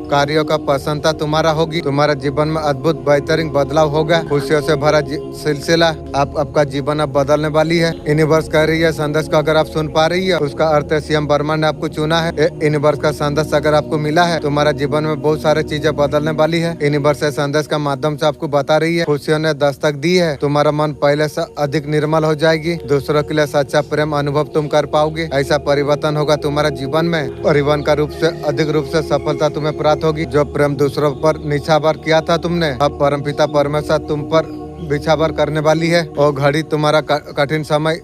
कार्यों का प्रसन्नता तुम्हारा होगी, तुम्हारा जीवन में अद्भुत बेहतरीन बदलाव होगा, खुशियों से भरा सिलसिला आपका जीवन अब बदलने वाली है। यूनिवर्स कह रही है संदेश को अगर आप सुन पा रही है, उसका अर्थ है सीएम वर्मा ने आपको चुना है। यूनिवर्स का संदेश अगर आपको मिला है, तुम्हारा जीवन में बहुत सारी चीजें बदलने वाली है। यूनिवर्स संदेश का माध्यम से आपको बता रही है, खुशियों ने दस्तक दी है, तुम्हारा मन पहले से अधिक निर्मल हो जाएगी, दूसरों के लिए सच्चा प्रेम अनुभव तुम कर पाओगे। ऐसा परिवर्तन होगा तुम्हारा जीवन में, परिवहन का रूप से अधिक रूप से सफलता तुम्हें प्राप्त होगी। जो प्रेम दूसरों पर निछावर किया था तुमने, अब परमपिता परमेश्वर तुम पर बिछावर करने वाली है। और घड़ी तुम्हारा कठिन समय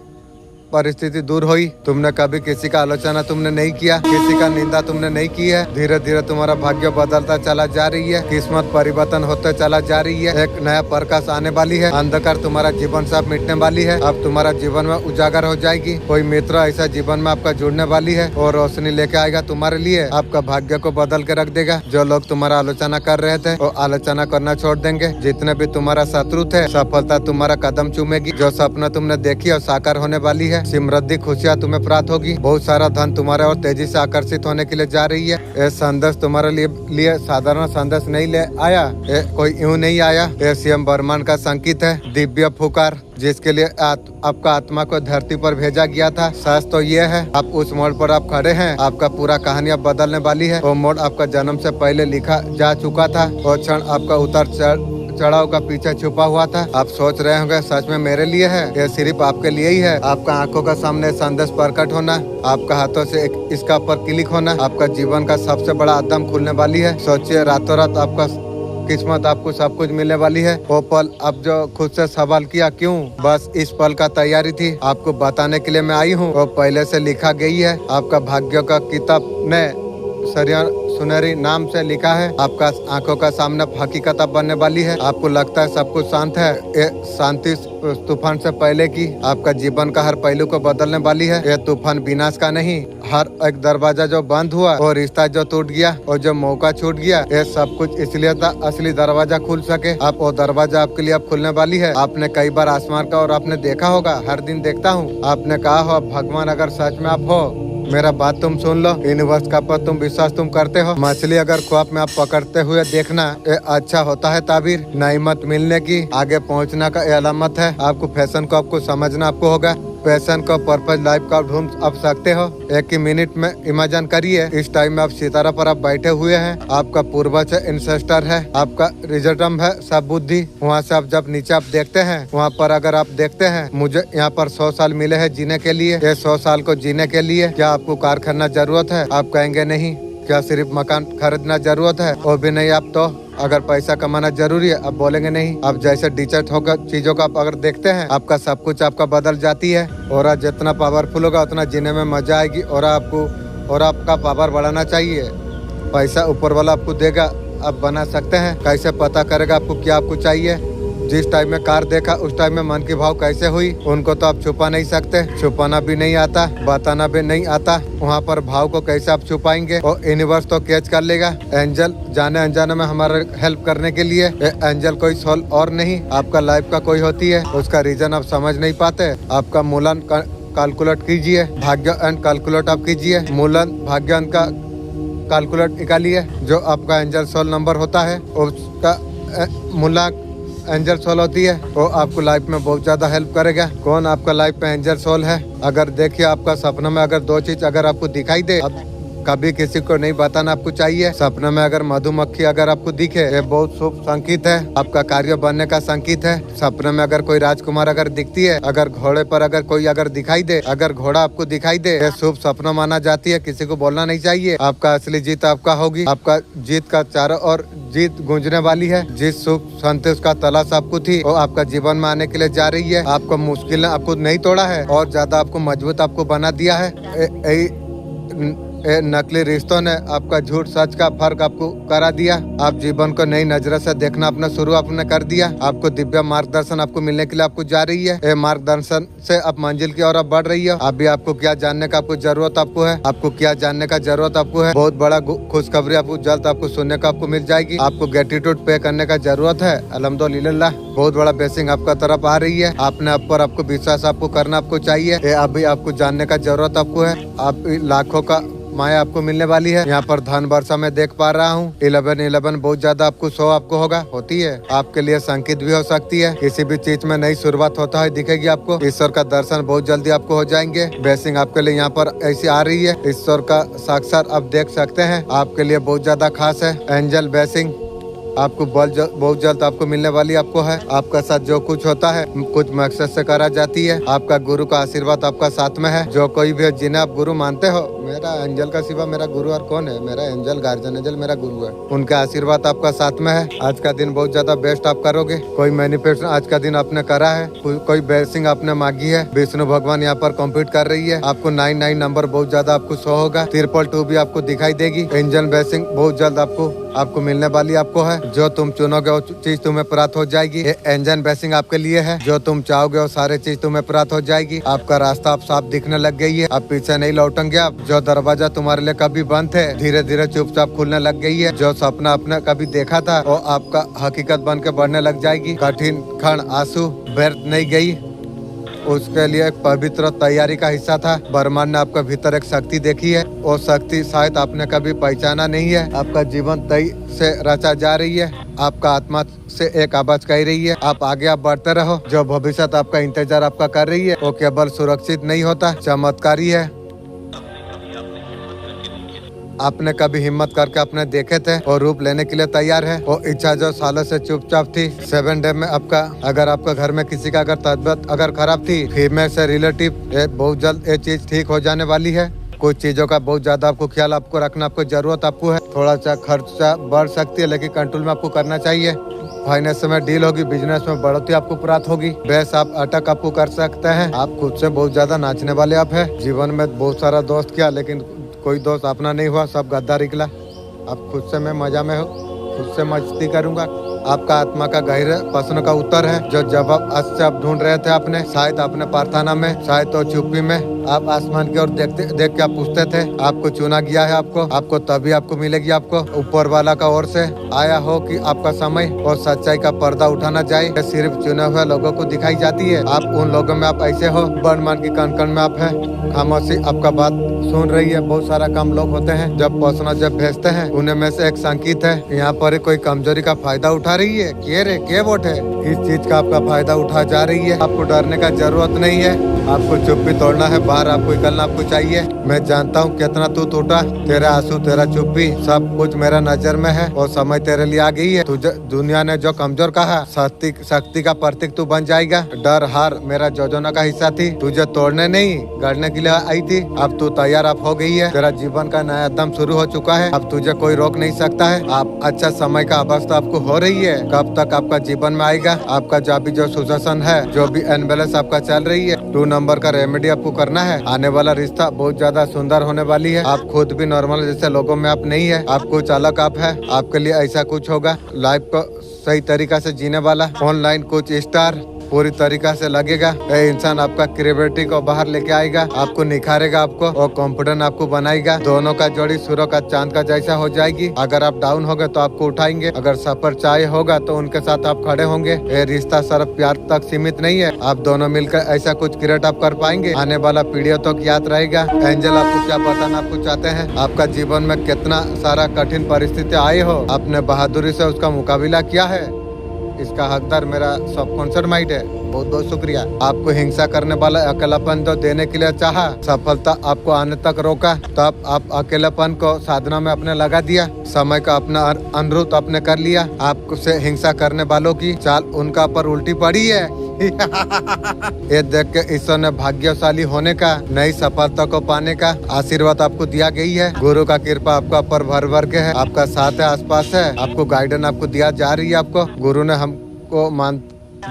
परिस्थिति दूर हुई। तुमने कभी किसी का आलोचना तुमने नहीं किया, किसी का निंदा तुमने नहीं की है। धीरे धीरे तुम्हारा भाग्य बदलता चला जा रही है, किस्मत परिवर्तन होते चला जा रही है। एक नया प्रकाश आने वाली है, अंधकार तुम्हारा जीवन से मिटने वाली है। अब तुम्हारा जीवन में उजागर हो जाएगी। कोई मित्र ऐसा जीवन में आपका जुड़ने वाली है और रोशनी लेके आएगा तुम्हारे लिए, आपका भाग्य को बदल के रख देगा। जो लोग तुम्हारा आलोचना कर रहे थे वो आलोचना करना छोड़ देंगे। जितने भी तुम्हारा शत्रु थे, सफलता तुम्हारा कदम चूमेगी। जो सपना तुमने देखी और साकार होने वाली है, समृद्धि खुशियाँ तुम्हें प्राप्त होगी। बहुत सारा धन तुम्हारे और तेजी से आकर्षित होने के लिए जा रही है। ये संदेश तुम्हारे लिए साधारण संदेश नहीं ले आया, कोई यूं नहीं आया। ये सीएम वर्मा का संकेत है, दिव्य पुकार, जिसके लिए आपका आत्मा को धरती पर भेजा गया था। सच तो ये है, आप उस मोड़ पर आप खड़े हैं। आपका पूरा कहानी अब बदलने वाली है। वो मोड़ आपका जन्म से पहले लिखा जा चुका था। वो क्षण आपका उतार चढ़ाव का पीछे छुपा हुआ था। आप सोच रहे होंगे सच में मेरे लिए है, ये सिर्फ आपके लिए ही है। आपका आंखों का सामने संदेश प्रकट होना, आपका हाथों से इसका पर क्लिक होना, आपका जीवन का सबसे बड़ा अध्ययन खुलने वाली है। सोचिए, रातों रात आपका किस्मत आपको सब कुछ मिलने वाली है। वो पल अब जो खुद से सवाल किया क्यों, बस इस पल का तैयारी थी, आपको बताने के लिए मैं आई हूँ। वो पहले से लिखा गई है। आपका भाग्य का किताब ने सुनहरी नाम से लिखा है। आपका आंखों का सामने हकीकत अब बनने वाली है। आपको लगता है सब कुछ शांत है, ये शांति तूफान से पहले की आपका जीवन का हर पहलू को बदलने वाली है। ये तूफान विनाश का नहीं, हर एक दरवाजा जो बंद हुआ और रिश्ता जो टूट गया और जो मौका छूट गया, ये सब कुछ इसलिए था असली दरवाजा खुल सके। आप वो दरवाजा आपके लिए अब खुलने वाली है। आपने कई बार आसमान का और आपने देखा होगा, हर दिन देखता हूँ। आपने कहा हो भगवान अगर सच में आप हो, मेरा बात तुम सुन लो। यूनिवर्स का पर तुम विश्वास तुम करते हो। मछली अगर ख्वाब में आप पकड़ते हुए देखना, ये अच्छा होता है ताबीर। नई मत मिलने की, आगे पहुंचना का ये अलामत है। आपको फैशन को आपको समझना आपको होगा। पैशन को पर्पज लाइफ का ढूंढ आप सकते हो। एक ही मिनट में इमेजिन करिए, इस टाइम में आप सितारा पर आप बैठे हुए हैं। आपका पूर्वज इंसेस्टर है, आपका रिजल्टम है सब बुद्धि। वहाँ से आप जब नीचे आप देखते हैं, वहाँ पर अगर आप देखते हैं, मुझे यहाँ पर 100 साल मिले हैं जीने के लिए। ये 100 साल को जीने के लिए क्या आपको कार खरीदना जरूरत है? आप कहेंगे नहीं। क्या सिर्फ मकान खरीदना जरूरत है? वो भी नहीं। आप तो अगर पैसा कमाना जरूरी है, अब बोलेंगे नहीं। अब जैसे डिचर्ट होकर चीजों का आप अगर देखते हैं, आपका सब कुछ आपका बदल जाती है। और आज जितना पावरफुल होगा उतना जीने में मजा आएगी। और आपको और आपका पावर बढ़ाना चाहिए। पैसा ऊपर वाला आपको देगा, आप बना सकते हैं। कैसे पता करेगा आपको क्या आपको चाहिए? जिस टाइम में कार देखा उस टाइम में मन की भाव कैसे हुई, उनको तो आप छुपा नहीं सकते। छुपाना भी नहीं आता, बताना भी नहीं आता। वहाँ पर भाव को कैसे आप छुपाएंगे? और यूनिवर्स तो कैच कर लेगा। एंजल जाने अनजाने में हमारा हेल्प करने के लिए, एंजल कोई सोल और नहीं, आपका लाइफ का कोई होती है। उसका रीजन आप समझ नहीं पाते। आपका मूलन कैलकुलेट कीजिए, भाग्य एंड कैलकुलेट आप कीजिए। मूलन भाग्य का कैलकुलेट निकालिए। जो आपका एंजल सोल नंबर होता है उसका मूला एंजल सोल होती है, वो आपको लाइफ में बहुत ज्यादा हेल्प करेगा। कौन आपका लाइफ में एंजल सोल है? अगर देखिए आपका सपना में अगर 2 चीज अगर आपको दिखाई दे, कभी किसी को नहीं बताना आपको चाहिए। सपने में अगर मधुमक्खी अगर आपको दिखे, ये बहुत शुभ संकेत है, आपका कार्य बनने का संकेत है। सपने में अगर कोई राजकुमार अगर दिखती है, अगर घोड़े पर अगर कोई अगर दिखाई दे, अगर घोड़ा आपको दिखाई दे, ये शुभ सपना माना जाती है। किसी को बोलना नहीं चाहिए। आपका असली जीत आपका होगी। आपका जीत का चारों ओर जीत गूंजने वाली है। जिस सुख संतोष का तलाश आपको थी, वो आपका जीवन में आने के लिए जा रही है। आपको मुश्किल आपको नहीं तोड़ा है और ज्यादा आपको मजबूत आपको बना दिया है। नकली रिश्तों ने आपका झूठ सच का फर्क आपको करा दिया। आप जीवन को नई नजर से देखना अपना शुरू आपने कर दिया। आपको दिव्य मार्गदर्शन आपको मिलने के लिए आपको जा रही है। ये मार्गदर्शन से आप मंजिल की ओर आप बढ़ रही है। अभी आपको क्या जानने का आपको जरूरत आपको है? आपको क्या जानने का जरूरत आपको है? बहुत बड़ा खुशखबरी आपको जल्द आपको सुनने का आपको मिल जाएगी। आपको ग्रेटिट्यूड पे करने का जरूरत है। अल्हम्दुलिल्लाह, बहुत बड़ा ब्लेसिंग आपका तरफ आ रही है। आपने आप पर आपको विश्वास आपको करना आपको चाहिए। अभी आपको जानने का जरूरत आपको है। आप लाखों का माया आपको मिलने वाली है। यहाँ पर धन वर्षा में देख पा रहा हूँ 1111 बहुत ज्यादा आपको शो आपको होगा होती है। आपके लिए संकेत भी हो सकती है। किसी भी चीज में नई शुरुआत होता है दिखेगी आपको। ईश्वर का दर्शन बहुत जल्दी आपको हो जाएंगे। ब्लेसिंग आपके लिए यहाँ पर ऐसी आ रही है। ईश्वर का साक्षात आप देख सकते हैं। आपके लिए बहुत ज्यादा खास है। एंजल ब्लेसिंग आपको बहुत जल्द आपको मिलने वाली आपको है। आपका साथ जो कुछ होता है कुछ मकसद से करा जाती है। आपका गुरु का आशीर्वाद आपका साथ में है। जो कोई भी जिन्हें आप गुरु मानते हो, मेरा एंजल का सिवा मेरा गुरु और कौन है? मेरा एंजल गार्जियन एंजल मेरा गुरु है। उनका आशीर्वाद आपका साथ में है। आज का दिन बहुत ज्यादा बेस्ट आप करोगे। कोई मैनिफेस्टेशन आज का दिन आपने करा है, कोई ब्लेसिंग आपने मांगी है, विष्णु भगवान यहाँ पर कंप्लीट कर रही है। आपको 99 नंबर बहुत ज्यादा आपको शो होगा। 222 भी आपको दिखाई देगी। एंजल ब्लेसिंग बहुत जल्द आपको मिलने वाली आपको है। जो तुम चुनोगे वो चीज तुम्हें प्राप्त हो जाएगी। एंजल ब्लेसिंग आपके लिए है। जो तुम चाहोगे वो सारे चीज तुम्हें प्राप्त हो जाएगी। आपका रास्ता आप साफ दिखने लग गई है। आप पीछे नहीं लौटेंगे। आप जो दरवाजा तुम्हारे लिए कभी बंद थे धीरे धीरे चुपचाप खुलने लग गई है। जो सपना आपने कभी देखा था वो आपका हकीकत बन के बढ़ने लग जाएगी। कठिन क्षण आंसू व्यर्थ नहीं गई। उसके लिए एक पवित्र तैयारी का हिस्सा था। ब्रह्मांड ने आपके भीतर एक शक्ति देखी है। वो शक्ति शायद आपने कभी पहचाना नहीं है। आपका जीवन तय से रचा जा रही है। आपका आत्मा से एक आवाज कह रही है आप आगे आप बढ़ते रहो। जो भविष्य आपका इंतजार आपका कर रही है वो केवल सुरक्षित नहीं होता, चमत्कारी है। आपने कभी हिम्मत करके अपने देखे थे और रूप लेने के लिए तैयार है। वो इच्छा जो सालों से चुपचाप थी 7 डे में आपका अगर आपका घर में किसी का अगर तबीयत अगर खराब थी फीमेल से रिलेटिव बहुत जल्द ये चीज ठीक हो जाने वाली है। कुछ चीजों का बहुत ज्यादा आपको ख्याल आपको रखना आपको जरूरत आपको है। थोड़ा सा खर्चा बढ़ सकती है लेकिन कंट्रोल में आपको करना चाहिए। फाइनेंस में डील होगी, बिजनेस में बढ़ोतरी आपको प्राप्त होगी। बेस आप अटक आपको कर सकते हैं। आप खुद से बहुत ज्यादा नाचने वाले आप है। जीवन में बहुत सारा दोस्त किया लेकिन कोई दोस्त अपना नहीं हुआ, सब गद्दार निकला। आप खुद से मैं मजा में हो, खुद से मस्ती करूंगा। आपका आत्मा का गहरे प्रश्न का उत्तर है। जो जवाब आज से आप ढूंढ रहे थे आपने शायद अपने प्रार्थना में, शायद तो चुप्पी में। आप आसमान की ओर देख के आप पूछते थे। आपको चुना गया है। आपको तभी आपको मिलेगी। आपको ऊपर वाला का ओर से आया हो कि आपका समय और सच्चाई का पर्दा उठाना जाए सिर्फ चुने हुए लोगों को दिखाई जाती है। आप उन लोगों में आप ऐसे हो ब्रह्मांड की कण में आप है। खामोशी आपका बात सुन रही है। बहुत सारा कम लोग होते हैं जब पहुंचना जब भेजते हैं उन्हें में से एक संकेत है। यहाँ पर कोई कमजोरी का फायदा उठा रही है। के वोट है इस चीज का आपका फायदा उठा जा रही है। आपको डरने का जरूरत नहीं है। आपको चुप्पी तोड़ना है, बाहर आपको निकलना आपको चाहिए। मैं जानता हूँ कितना तू टूटा। तेरा आंसू तेरा चुप्पी सब कुछ मेरा नजर में है और समय तेरे लिए आ गई है। तुझे दुनिया ने जो कमजोर कहा शक्ति का प्रतीक तू बन जाएगा। डर हार मेरा योजना का हिस्सा थी। तुझे तोड़ने नहीं गढ़ने के लिए आई थी। अब तू तैयार आप हो गई है। तेरा जीवन का नया दम शुरू हो चुका है। अब तुझे कोई रोक नहीं सकता है। आप अच्छा समय का अवस्था आपको हो रही है। कब तक आपका जीवन में आएगा? आपका जो सुशासन है, जो भी अनबैलेंस आपका चल रही है 2 नंबर का रेमेडी आपको करना है। आने वाला रिश्ता बहुत ज्यादा सुंदर होने वाली है। आप खुद भी नॉर्मल जैसे लोगों में आप नहीं है। आप कुछ अलग आप है। आपके लिए ऐसा कुछ होगा। लाइफ को सही तरीका से जीने वाला ऑनलाइन कुछ स्टार पूरी तरीका से लगेगा। ये इंसान आपका क्रिएटिविटी को बाहर लेके आएगा, आपको निखारेगा, आपको और कॉन्फिडेंट आपको बनाएगा। दोनों का जोड़ी सूर्य का चांद का जैसा हो जाएगी। अगर आप डाउन हो गए तो आपको उठाएंगे। अगर सफर चाहे होगा तो उनके साथ आप खड़े होंगे। ये रिश्ता सिर्फ प्यार तक सीमित नहीं है। आप दोनों मिलकर ऐसा कुछ क्रिएट आप कर पाएंगे। आने वाला पीढ़ियों तक याद रहेगा। एंजल आपको क्या बताना आपको चाहते हैं? आपका जीवन में कितना सारा कठिन परिस्थिति आए हो, आपने बहादुरी से उसका मुकाबला किया है। इसका हकदार मेरा सबकॉन्शियस माइंड है। बहुत बहुत शुक्रिया। आपको हिंसा करने वाला अकेलापन जो देने के लिए चाहा, सफलता आपको आने तक रोका, तब आप अकेलापन को साधना में अपने लगा दिया। समय का अपना अनुरोध आपने कर लिया। आपसे हिंसा करने वालों की चाल उनका पर उल्टी पड़ी है। ये देख के ईश्वर ने भाग्यशाली होने का, नई सफलता को पाने का आशीर्वाद आपको दिया गई है। गुरु का कृपा आपका पर भर भर के है। आपका साथ है, आसपास है। आपको गाइडेंस आपको दिया जा रही है। आपको गुरु ने हमको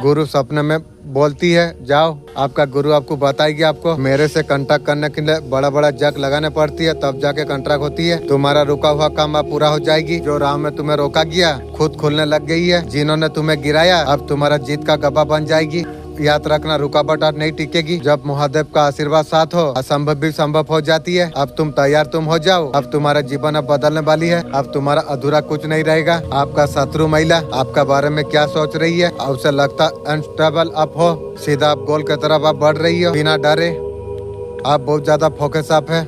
गुरु सपने में बोलती है जाओ। आपका गुरु आपको बताएगी। आपको मेरे से कांटेक्ट करने के लिए बड़ा बड़ा जग लगाने पड़ती है, तब जाके कांटेक्ट होती है। तुम्हारा रुका हुआ काम अब पूरा हो जाएगी। जो राह में तुम्हें रोका गया खुद खुलने लग गई है। जिन्होंने तुम्हें गिराया अब तुम्हारा जीत का गवाह बन जाएगी। याद रखना रुकावट नहीं टिकेगी। जब महादेव का आशीर्वाद साथ हो असंभव भी संभव हो जाती है। अब तुम तैयार तुम हो जाओ। अब तुम्हारा जीवन अब बदलने वाली है। अब तुम्हारा अधूरा कुछ नहीं रहेगा। आपका शत्रु महिला आपका बारे में क्या सोच रही है? उसे लगता अनस्टेबल अप हो, सीधा आप गोल की तरफ आप बढ़ रही हो बिना डरे। आप बहुत ज्यादा फोकस आप है।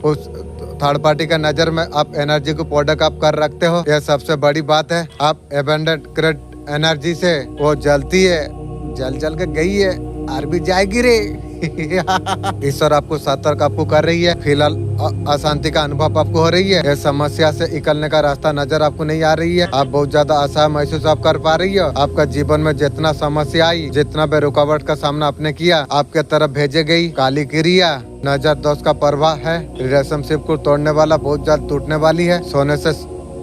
थर्ड पार्टी का नजर में आप एनर्जी को प्रोडक्ट आप कर रखते हो, यह सबसे बड़ी बात है। आप एबेंडेंट क्रेड एनर्जी से वो जलती है, जल के गई है और भी जाएगी रे। ईश्वर आपको सतर्क आपको कर रही है। फिलहाल अशांति का अनुभव आपको हो रही है। इस समस्या से निकलने का रास्ता नजर आपको नहीं आ रही है। आप बहुत ज्यादा असहाय महसूस आप कर पा रही हो। आपका जीवन में जितना समस्या आई, जितना भी रुकावट का सामना आपने किया, आपके तरफ भेजे गई काली क्रिया नजर दोष का प्रवाह है। रिलेशनशिप को तोड़ने वाला बहुत जल्द टूटने वाली है। सोने से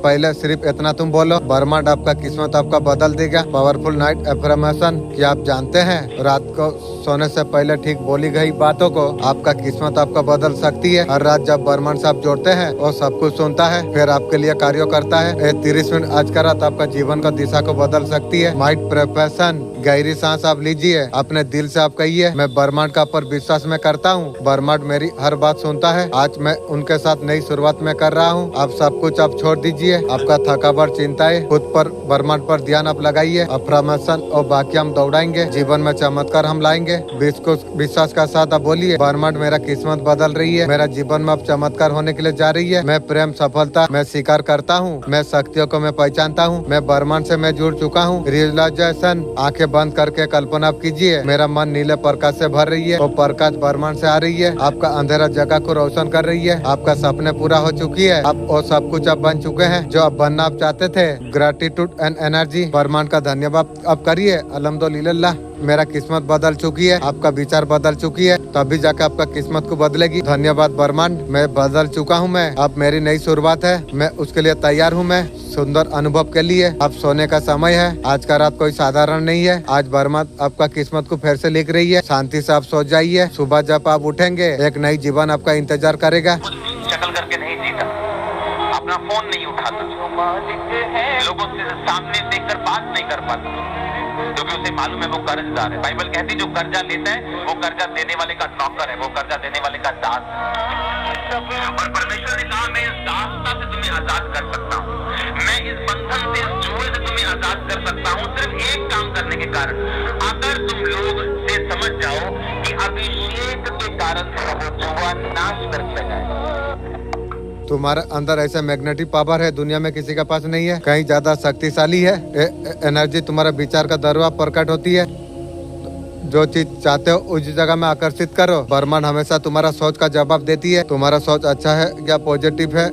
पहले सिर्फ इतना तुम बोलो, ब्रह्मांड आपका किस्मत आपका बदल देगा। पावरफुल नाइट एफर्मेशन कि आप जानते हैं रात को सोने से पहले ठीक बोली गई बातों को आपका किस्मत आपका बदल सकती है। हर रात जब ब्रह्मांड से आप जोड़ते हैं वो सब कुछ सुनता है, फिर आपके लिए कार्य करता है। 30 मिनट आज का रात आपका जीवन का दिशा को बदल सकती है। माइंड प्रिपरेशन, गहरी सांस आप लीजिए, अपने दिल से आप कहिए मैं ब्रह्मांड का पर विश्वास में करता हूँ। ब्रह्मांड मेरी हर बात सुनता है। आज मैं उनके साथ नई शुरुआत में कर रहा हूँ। आप सब कुछ आप छोड़ दीजिए। आपका थकावट चिंताएं खुद पर ब्रह्मांड पर ध्यान आप लगाइए। अफर्मेशन और बाकी हम दौड़ाएंगे, जीवन में चमत्कार हम लाएंगे। विश्वास का साथ आप बोलिए ब्रह्मांड मेरा किस्मत बदल रही है, मेरा जीवन में अब चमत्कार होने के लिए जा रही है। मैं प्रेम सफलता मैं स्वीकार करता हूँ, मैं शक्तियों को मैं पहचानता हूँ, मैं ब्रह्मांड से मैं जुड़ चुका हूँ। रियलाइजेशन, आंखें बंद करके कल्पना आप कीजिए मेरा मन नीले प्रकाश से भर रही है। वो प्रकाश ब्रह्मांड से आ रही है, आपका अंधेरा जगह को रोशन कर रही है। आपका सपने पूरा हो चुकी है, आप वो सब कुछ आप बन चुके हैं जो आप बनना आप चाहते थे। ग्रेटिट्यूड एंड एनर्जी, ब्रह्मांड का धन्यवाद आप करिए। अल्हम्दुलिल्लाह मेरा किस्मत बदल चुकी है, आपका विचार बदल चुकी है, तभी जाकर आपका किस्मत को बदलेगी। धन्यवाद ब्रह्मांड, मैं बदल चुका हूँ। मैं अब मेरी नई शुरुआत है, मैं उसके लिए तैयार हूँ। मैं सुंदर अनुभव के लिए अब सोने का समय है। आज का रात कोई साधारण नहीं है। आज ब्रह्मांड आपका किस्मत को फिर से लिख रही है। शांति से आप सो जाइए, सुबह जब आप उठेंगे एक नई जीवन आपका इंतजार करेगा। शक्ल करके नहीं जीता, अपना फोन नहीं उठाता, लोगों से सामने देखकर बात नहीं कर पाता, क्योंकि उसे मालूम है वो कर्जदार है। बाइबल कहती जो कर्जा लेता है वो कर्जा देने वाले का नौकर है, वो कर्जा देने वाले का दास है। और परमेश्वर ने कहा मैं इस दासता से तुम्हें आजाद कर सकता हूँ, मैं इस बंधन से, इस जुए से तुम्हें आजाद कर सकता हूँ, सिर्फ एक काम करने के कारण। अगर तुम लोग से समझ जाओ कि अभिषेक के कारण वो जुआ नाश कर लगा है। तुम्हारे अंदर ऐसा मैग्नेटिक पावर है दुनिया में किसी के पास नहीं है, कहीं ज्यादा शक्तिशाली है। एनर्जी तुम्हारा विचार का दरवा प्रकट होती है। जो चीज चाहते हो उस जगह में आकर्षित करो। ब्रह्मांड हमेशा तुम्हारा सोच का जवाब देती है। तुम्हारा सोच अच्छा है या पॉजिटिव है,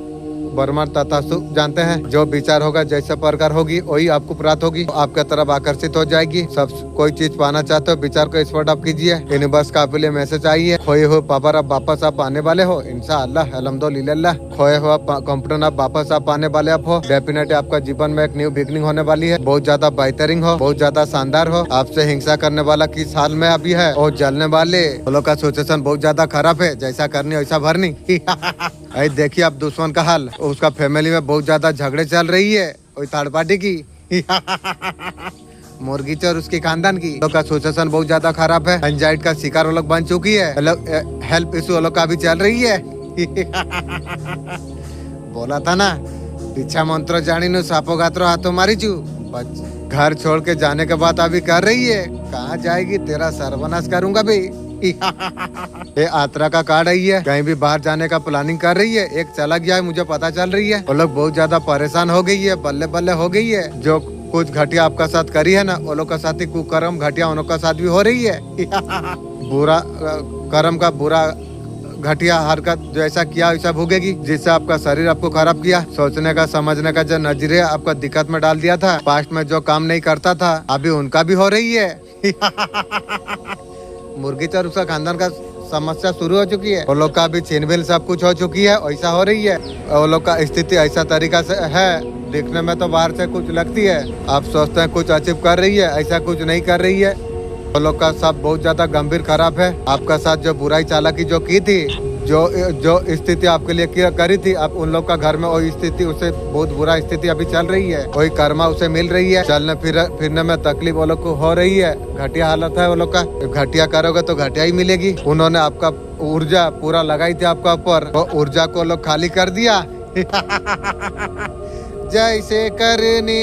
ब्रह्मांड तथास्तु जानते हैं। जो विचार होगा जैसे प्रकार होगी वही आपको प्राप्त होगी, आपके तरफ आकर्षित हो जाएगी। सब कोई चीज पाना चाहते हो विचार को स्पॉट आप कीजिए। यूनिवर्स का आपके लिए मैसेज आई है, खोए हुए पावर आप वापस आप आने वाले हो इंशाअल्लाह अल्हम्दुलिल्लाह। खोए हुआ कंप्यूटर आप वापस आप आने वाले आप हो। डेफिनेटली आपका जीवन में एक न्यू बिगनिंग होने वाली है। बहुत ज्यादा बेहतरीन हो, बहुत ज्यादा शानदार हो। आपसे हिंसा करने वाला किस हाल में अभी है और जलने वाले लोगों का सिचुएशन बहुत ज्यादा खराब है। जैसा करनी वैसा भरनी। देखिए आप दुश्मन का हाल, उसका फैमिली में बहुत ज्यादा झगड़े चल रही है कोई थर्ड पार्टी की। मुर्गी चोर उसकी खानदान की लोग का सिचुएशन बहुत ज्यादा खराब है। एंजाइटी का शिकार वो लोग बन चुकी है। हेल्प इशू वो लोग का भी चल रही है। बोला था ना पीछा मंत्र जानी नु सापो गात्रो हाथों मारी चू। घर छोड़ के जाने के बाद अभी कर रही है, कहाँ जाएगी, तेरा सर्वनाश करूंगा भी। ये यात्रा का कार्ड रही है, कहीं भी बाहर जाने का प्लानिंग कर रही है। एक चला गया है मुझे पता चल रही है। वो लोग बहुत ज्यादा परेशान हो गई है, बल्ले बल्ले हो गई है। जो कुछ घटिया आपका साथ करी है ना, वो लोग का साथ ही कुकर्म घटिया उन का साथ भी हो रही है। बुरा कर्म का बुरा घटिया हरकत जो ऐसा किया वैसा भोगेगी, जिससे आपका शरीर आपको खराब किया। सोचने का समझने का जो नजरिया आपका दिक्कत में डाल दिया था। पास्ट में जो काम नहीं करता था अभी उनका भी हो रही है। मुर्गी चोर उसका खानदान का समस्या शुरू हो चुकी है। वो लोग का भी छीनबीन सब कुछ हो चुकी है, ऐसा हो रही है। वो लोग का स्थिति ऐसा तरीका से है, दिखने में तो बाहर से कुछ लगती है, आप सोचते हैं कुछ अचीव कर रही है, ऐसा कुछ नहीं कर रही है। वो लोग का सब बहुत ज्यादा गंभीर खराब है। आपका साथ जो बुराई चालाकी जो की थी, जो स्थिति आपके लिए करी थी, आप उन लोग का घर में वही स्थिति, उसे बहुत बुरा स्थिति अभी चल रही है। वही कर्मा उसे मिल रही है। चलने फिरने में तकलीफ वो लोग को हो रही है। घटिया हालत है वो लोग का। घटिया करोगे तो घटिया ही मिलेगी। उन्होंने आपका ऊर्जा पूरा लगाई थी आपका ऊपर, वो ऊर्जा को लोग खाली कर दिया। जैसे करनी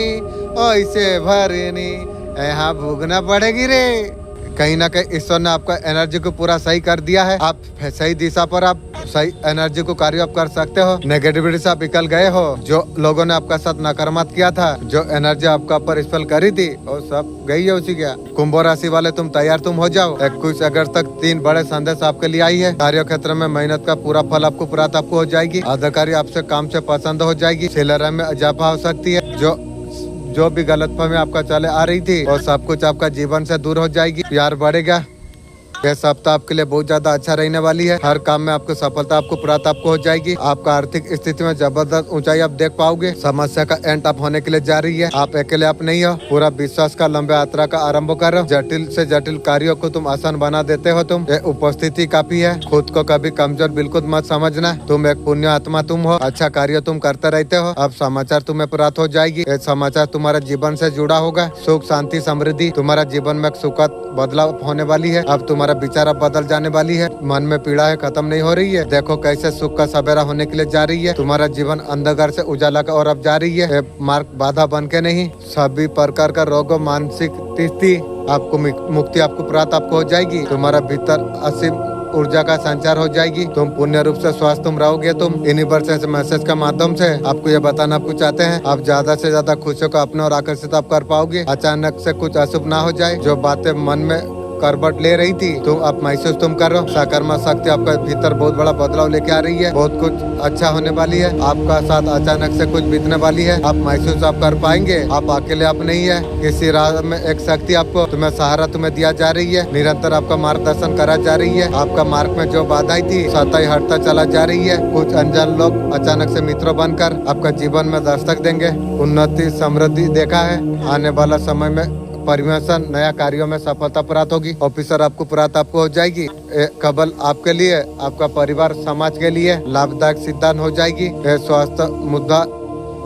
वैसे भरनी, यहाँ भोगना पड़ेगी रे। कहीं ना कहीं ईश्वर ने आपका एनर्जी को पूरा सही कर दिया है। आप सही दिशा पर आप सही एनर्जी को कार्य आप कर सकते हो। नेगेटिविटी से आप निकल गए हो। जो लोगों ने आपका साथ नकारात्मक किया था, जो एनर्जी आपका ऊपर स्पेल करी थी, वो सब गई है उसी क्या। कुंभ राशि वाले तुम तैयार तुम हो जाओ। 21 अगस्त तक 3 बड़े संदेश आपके लिए आई है। कार्य क्षेत्र में मेहनत का पूरा फल आपको प्राप्त आपको हो जाएगी। अधिकारी आपसे काम से पसंद हो जाएगी। सैलरी में इजाफा हो सकती है। जो भी गलतफहमी आपका चले आ रही थी और सब कुछ आपका जीवन से दूर हो जाएगी। प्यार बढ़ेगा। यह सप्ताह आपके लिए बहुत ज्यादा अच्छा रहने वाली है। हर काम में आपको सफलता आपको प्राप्त आपको हो जाएगी। आपका आर्थिक स्थिति में जबरदस्त ऊंचाई आप देख पाओगे। समस्या का एंड आप होने के लिए जा रही है। आप अकेले आप नहीं हो। पूरा विश्वास का लंबे यात्रा का आरंभ करो। जटिल से जटिल कार्यों को तुम आसान बना देते हो। तुम ये उपस्थिति काफी है। खुद को कभी कमजोर बिल्कुल मत समझना। तुम एक पुण्य आत्मा तुम हो। अच्छा कार्य तुम करते रहते हो। अब समाचार तुम्हें प्राप्त हो जाएगी। ये समाचार तुम्हारे जीवन से जुड़ा होगा। सुख शांति समृद्धि तुम्हारा जीवन में सुखद बदलाव होने वाली है। अब तुम्हारा विचार अब बदल जाने वाली है। मन में पीड़ा है खत्म नहीं हो रही है। देखो कैसे सुख का सवेरा होने के लिए जा रही है। तुम्हारा जीवन अंधकार से उजाला का और अब जा रही है। मार्ग बाधा बन के नहीं। सभी प्रकार का रोगों मानसिक स्थिति आपको मुक्ति आपको प्राप्त आपको हो जाएगी। तुम्हारा भीतर असीम ऊर्जा का संचार हो जाएगी। तुम पूर्ण रूप से स्वस्थ तुम रहोगे। तुम यूनिवर्सल मैसेज का माध्यम से आपको ये बताना आपको चाहते हैं। आप ज्यादा से ज्यादा खुशियों को अपने और आकर्षित आप कर पाओगे। अचानक से कुछ अशुभ ना हो जाए। जो बातें मन में करवट ले रही थी तुम अब महसूस तुम करो। सकारात्मक शक्ति आपका भीतर बहुत बड़ा बदलाव लेके आ रही है। बहुत कुछ अच्छा होने वाली है। आपका साथ अचानक से कुछ बीतने वाली है। आप महसूस आप कर पाएंगे। आप अकेले आप नहीं है। किसी राह में एक शक्ति आपको तुम्हें सहारा तुम्हें दिया जा रही है। निरंतर आपका मार्गदर्शन करा जा रही है। आपका मार्ग में जो बाधाएं थी सतही हटता चला जा रही है। कुछ अनजान लोग अचानक से मित्रों बनकर आपका जीवन में दस्तक देंगे। उन्नति समृद्धि देखा है। आने वाला समय में परिवेशन नया कार्यों में सफलता प्राप्त होगी। ऑफिसर आपको प्राप्त आपको हो जाएगी। केवल आपके लिए आपका परिवार समाज के लिए लाभदायक सिद्धांत हो जाएगी। स्वास्थ्य मुद्दा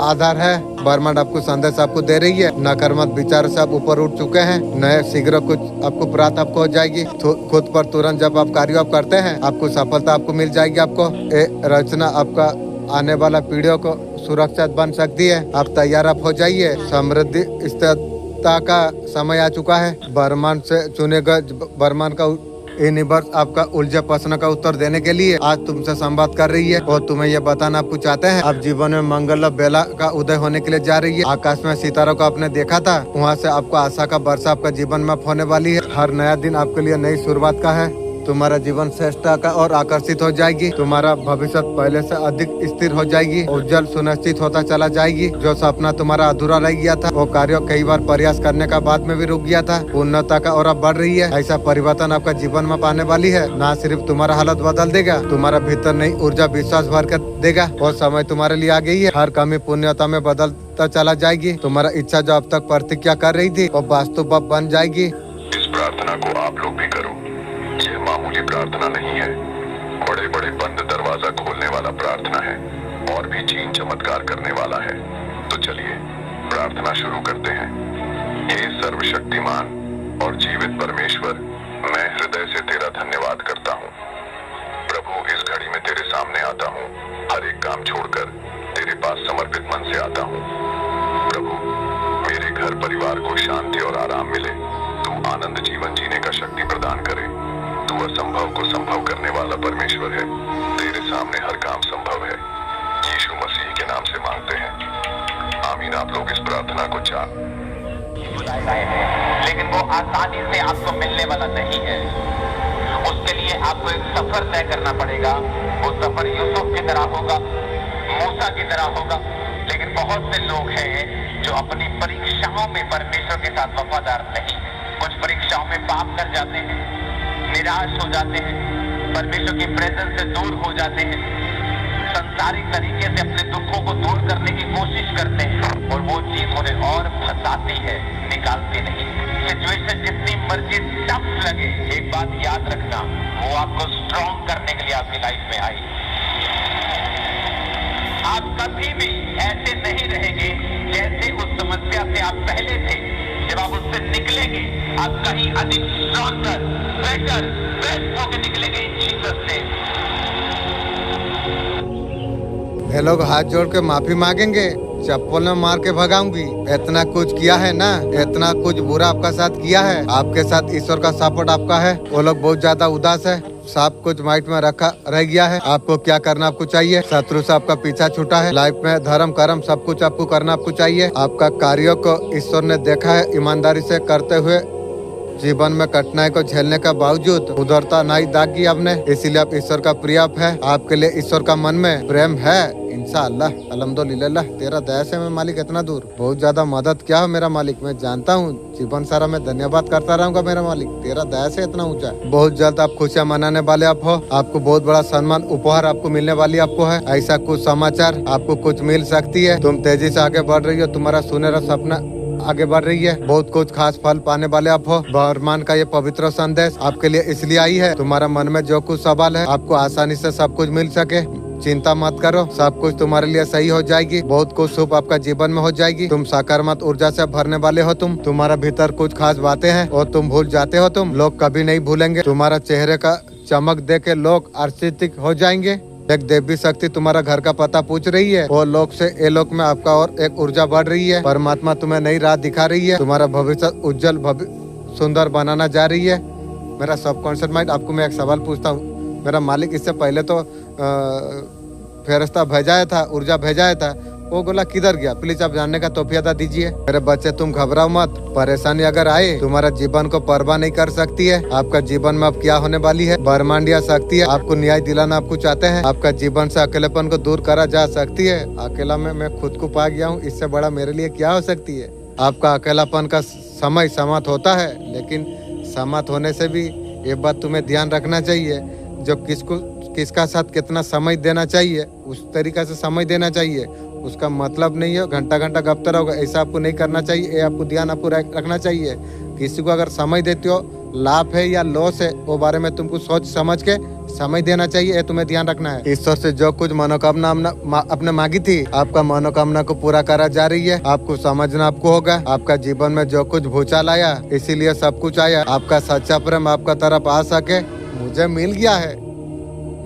आधार है। ब्रह्मांड आपको संदेश आपको दे रही है। नकारात्मक विचार से आप ऊपर उठ चुके हैं। नए शीघ्र कुछ आपको प्राप्त आपको हो जाएगी। खुद पर तुरंत जब आप कार्य आप करते हैं आपको सफलता आपको मिल जाएगी। आपको रचना आपका आने वाला पीढ़ियों को सुरक्षित बन सकती है। आप तैयार आप हो जाइए। समृद्धि का समय आ चुका है। ब्रह्मांड से चुने गए ब्रह्मांड का यूनिवर्स आपका उलझे प्रश्न का उत्तर देने के लिए आज तुमसे संवाद कर रही है और तुम्हें ये बताना आपको चाहते हैं। अब जीवन में मंगल बेला का उदय होने के लिए जा रही है। आकाश में सितारों को आपने देखा था। वहाँ से आपको आशा का वर्षा आपका जीवन में होने वाली है। हर नया दिन आपके लिए नई शुरुआत का है। तुम्हारा जीवन श्रेष्ठता का और आकर्षित हो जाएगी। तुम्हारा भविष्य पहले से अधिक स्थिर हो जाएगी। उज्जवल सुनिश्चित होता चला जाएगी। जो सपना तुम्हारा अधूरा रह गया था वो कार्य कई बार प्रयास करने का बाद में भी रुक गया था। उन्नता का और अब बढ़ रही है। ऐसा परिवर्तन आपका जीवन में पाने वाली है। ना सिर्फ तुम्हारा हालत बदल देगा, तुम्हारा भीतर नई ऊर्जा विश्वास भर कर देगा। और समय तुम्हारे लिए आ गई है। हर कमी पुण्यता में बदलता चला जाएगी। तुम्हारा इच्छा जो अब तक प्रतिज्ञा कर रही थी वो वास्तव बन जाएगी। इस प्रार्थना को आप लोग भी करो। यह मामूली प्रार्थना नहीं है। बड़े बड़े बंद दरवाजा खोलने वाला प्रार्थना है और भी चीन चमत्कार करने वाला है। तो चलिए प्रार्थना शुरू करते हैं। हे सर्वशक्तिमान और जीवित परमेश्वर, मैं हृदय से तेरा धन्यवाद करता हूँ। प्रभु, इस घड़ी में तेरे सामने आता हूँ। हर एक काम छोड़कर तेरे पास समर्पित मन से आता हूँ। प्रभु, मेरे घर परिवार को शांति और आराम मिले। तू आनंद जीवन जीने का शक्ति प्रदान करे। तू असंभव को संभव करने वाला परमेश्वर है। तेरे सामने हर काम संभव है। यीशु मसीह के नाम से मांगते हैं, आमीन। आप लोग इस प्रार्थना को लेकिन वो आसानी से आपको मिलने वाला नहीं है। उसके लिए आपको एक सफर तय करना पड़ेगा। वो सफर यूसुफ की तरह होगा, मूसा की तरह होगा। लेकिन बहुत से लोग हैं जो अपनी परीक्षाओं में परमेश्वर के साथ वफादार नहीं। कुछ परीक्षाओं में पाप कर जाते हैं, निराश हो जाते हैं, परमेश्वर की प्रेजेंस से दूर हो जाते हैं, संसारिक तरीके से अपने दुखों को दूर करने की कोशिश करते हैं और वो चीज उन्हें और फंसाती है, निकालती नहीं। सिचुएशन जितनी मर्जी टफ लगे, एक बात याद रखना, वो आपको स्ट्रॉन्ग करने के लिए आपकी लाइफ में आई। आप कभी भी ऐसे नहीं रहेंगे जैसे उस समस्या से आप पहले थे। जब आप उससे निकलेंगे आप कहीं अधिक स्ट्रॉन्गर, बेटर, बेस्ट होकर निकलेंगे जीसस से। ये लोग हाथ जोड़ के माफी मांगेंगे, चप्पल में मार के भगाऊंगी। इतना कुछ किया है ना, इतना कुछ बुरा आपका साथ किया है। आपके साथ ईश्वर का सपोर्ट आपका है। वो लोग बहुत ज्यादा उदास है। सब कुछ माइंड में रखा रह गया है। आपको क्या करना आपको चाहिए, शत्रु से आपका पीछा छूटा है। लाइफ में धर्म कर्म सब कुछ आपको करना आपको चाहिए। आपका कार्यों को ईश्वर ने देखा है, ईमानदारी से करते हुए जीवन में कठिनाई को झेलने का बावजूद उधरता नहीं दागी आपने, इसीलिए आप ईश्वर का प्रिय है। आपके लिए ईश्वर का मन में प्रेम है इंशाअल्लाह। अल्हम्दुलिल्लाह, तेरा दया से मैं मालिक इतना दूर, बहुत ज्यादा मदद क्या हो मेरा मालिक। मैं जानता हूँ जीवन सारा मैं धन्यवाद करता रहूंगा मेरा मालिक, तेरा दया से इतना ऊंचा। बहुत जल्द आप खुशियाँ मनाने वाले आप हो। आपको बहुत बड़ा सम्मान उपहार आपको मिलने वाली आपको है। ऐसा कुछ समाचार आपको कुछ मिल सकती है। तुम तेजी से आगे बढ़ रही हो, तुम्हारा सुनहरा सपना आगे बढ़ रही है। बहुत कुछ खास फल पाने वाले आप हो। भगवान का ये पवित्र संदेश आपके लिए इसलिए आई है, तुम्हारा मन में जो कुछ सवाल है आपको आसानी से सब कुछ मिल सके। चिंता मत करो, सब कुछ तुम्हारे लिए सही हो जाएगी। बहुत कुछ शुभ आपका जीवन में हो जाएगी। तुम सकारात्मक ऊर्जा से भरने वाले हो। तुम्हारा भीतर कुछ खास बातें हैं और तुम भूल जाते हो। तुम लोग कभी नहीं भूलेंगे। तुम्हारा चेहरे का चमक देख के लोग आश्चर्यचकित हो जाएंगे। एक देवी शक्ति तुम्हारा घर का पता पूछ रही है और लोक से ए लोक में आपका और एक ऊर्जा बढ़ रही है। परमात्मा तुम्हें नई राह दिखा रही है। तुम्हारा भविष्य उज्जवल सुंदर बनाना जा रही है। मेरा सबकॉन्शियस माइंड आपको मैं एक सवाल पूछता हूँ मेरा मालिक, इससे पहले तो फेरस्ता भेजाया था, ऊर्जा भेजाया था, वो गोला किधर गया? प्लीज आप जानने का तौफीक दीजिए। मेरे बच्चे तुम घबराओ मत। परेशानी अगर आए तुम्हारा जीवन को परवाह नहीं कर सकती है। आपका जीवन में अब क्या होने वाली है, ब्रह्मांडीय शक्ति है आपको न्याय दिलाना आपको चाहते हैं। आपका जीवन से अकेलेपन को दूर करा जा सकती है। अकेला में मैं खुद को पा गया हूँ, इससे बड़ा मेरे लिए क्या हो सकती है। आपका अकेलापन का समय समाप्त होता है, लेकिन समाप्त होने से भी ये बात तुम्हें ध्यान रखना चाहिए, जो किसका साथ कितना समय देना चाहिए उस तरीका से समय देना चाहिए। उसका मतलब नहीं है घंटा घंटा गपता रहोगे, ऐसा आपको नहीं करना चाहिए। ये आपको ध्यान आपको रखना चाहिए। किसी को अगर समय देते हो, लाभ है या लॉस है, वो बारे में तुमको सोच समझ के समय देना चाहिए। ये तुम्हें ध्यान रखना है। ईश्वर से जो कुछ मनोकामना अपने मांगी थी, आपका मनोकामना को पूरा करा जा रही है। आपको समझना आपको होगा, आपका जीवन में जो कुछ भूचाल आया इसीलिए सब कुछ आया। आपका सच्चा प्रेम आपका तरफ आ सके मुझे मिल गया है।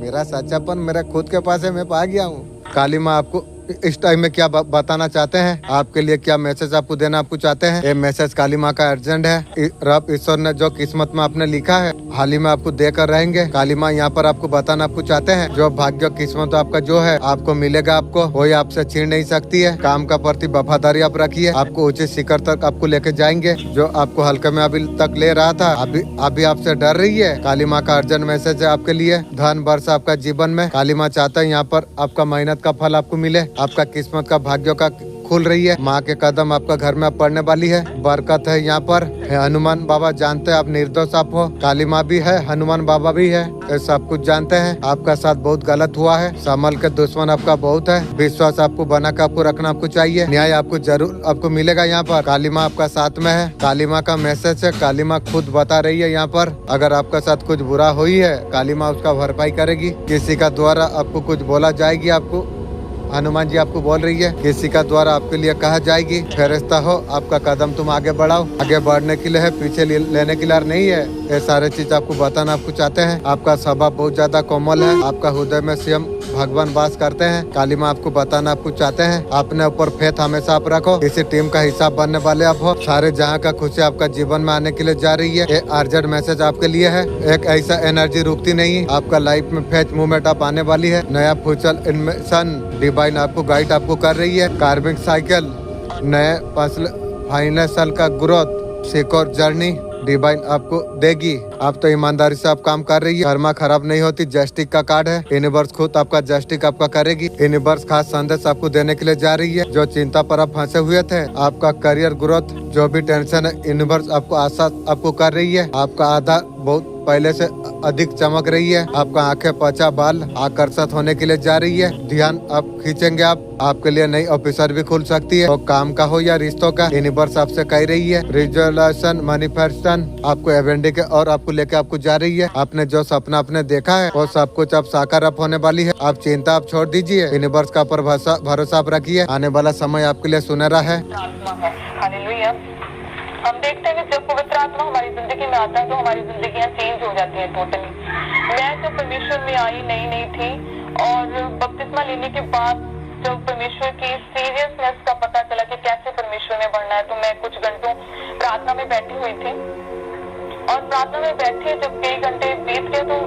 मेरा सच्चापन मेरे खुद के पास है, मैं पा गया हूँ। काली माँ आपको इस टाइम में क्या बताना चाहते हैं, आपके लिए क्या मैसेज आपको देना आपको चाहते हैं। ये मैसेज काली माँ का अर्जेंट है। रब ईश्वर ने जो किस्मत में आपने लिखा है हाल ही में आपको देकर रहेंगे। काली माँ यहाँ पर आपको बताना आपको चाहते हैं, जो भाग्य किस्मत आपका जो है आपको मिलेगा। आपको कोई आपसे छीन नहीं सकती है। काम का प्रति वफादारी आप रखिए, आपको उचित शिखर तक आपको लेके जाएंगे। जो आपको हल्के में अभी तक ले रहा था अभी आपसे डर रही है। काली माँ का अर्जेंट मैसेज है आपके लिए। धन वर्षा आपका जीवन में काली माँ चाहता है यहाँ पर आपका मेहनत का फल आपको मिले। आपका किस्मत का भाग्यों का खुल रही है। माँ के कदम आपका घर में पड़ने वाली है। बरकत है यहाँ पर। हनुमान बाबा जानते हैं आप निर्दोष आप हो। काली माँ भी है, हनुमान बाबा भी है, ये सब कुछ जानते हैं। आपका साथ बहुत गलत हुआ है। संभल के दुश्मन आपका बहुत है। विश्वास आपको बना के आपको रखना आपको चाहिए। न्याय आपको जरूर आपको मिलेगा। यहाँ पर काली माँ आपका साथ में है। काली माँ का मैसेज है, काली माँ खुद बता रही है यहाँ पर अगर आपका साथ कुछ बुरा हुई है काली माँ उसका भरपाई करेगी। किसी का द्वारा आपको कुछ बोला जाएगी, आपको हनुमान जी आपको बोल रही है किसी का द्वारा आपके लिए कहा जाएगी। फरिश्ता हो आपका कदम तुम आगे बढ़ाओ। आगे बढ़ने के लिए है, पीछे लेने के लिए नहीं है। ये सारे चीज आपको बताना आपको चाहते हैं। आपका स्वभाव बहुत ज्यादा कोमल है। आपका हृदय में स्वयं भगवान वास करते हैं। काली माँ आपको बताना आपको चाहते हैं, अपने ऊपर फेथ हमेशा आप रखो। इसी टीम का हिस्सा बनने वाले आप हो। सारे जहाँ का खुशी आपका जीवन में आने के लिए जा रही है। ये अर्जेंट मैसेज आपके लिए है। एक ऐसा एनर्जी रुकती नहीं। आपका लाइफ में फेथ मूवमेंट आप आने वाली है। नया फ्यूचर इन्वेंशन डिवाइन आपको गाइड आपको कर रही है। कार्मिक साइकिल, नए फाइनेंशियल का ग्रोथ, सिक्योर जर्नी डिवाइन आपको देगी। आप तो ईमानदारी से आप काम कर रही है। कर्मा खराब नहीं होती। जस्टिस का कार्ड है। यूनिवर्स खुद आपका जस्टिस आपका करेगी। यूनिवर्स खास संदेश आपको देने के लिए जा रही है। जो चिंता पर आप फंसे हुए थे, आपका करियर ग्रोथ, जो भी टेंशन है, यूनिवर्स आपको आशा आपको कर रही है। आपका आधार बहुत पहले से अधिक चमक रही है। आपका आंखें, त्वचा, बाल आकर्षित होने के लिए जा रही है। ध्यान आप खींचेंगे। आपके लिए नई ऑफिसर भी खुल सकती है। तो काम का हो या रिश्तों का, यूनिवर्स आपसे कह रही है। रिजोल्यूशन, मैनिफेस्टेशन आपको एवेंडी के और आपको लेके आपको जा रही है। आपने जो सपना आपने देखा है वो सब कुछ आप साकार आप होने वाली है। आप चिंता आप छोड़ दीजिए। यूनिवर्स का ऊपर भरोसा आप रखिए। आने वाला समय आपके लिए सुनहरा है। हम देखते हैं कि जब पवित्र आत्मा हमारी जिंदगी में आता है तो हमारी जिंदगियां चेंज हो जाती हैं टोटली। मैं जब परमेश्वर में आई नई थी और बपतिस्मा लेने के बाद जब परमेश्वर की सीरियसनेस का पता चला कि कैसे परमेश्वर में बढ़ना है, तो मैं कुछ घंटों प्रार्थना में बैठी हुई थी। और प्रार्थना में बैठे जब कई घंटे बीत गए तो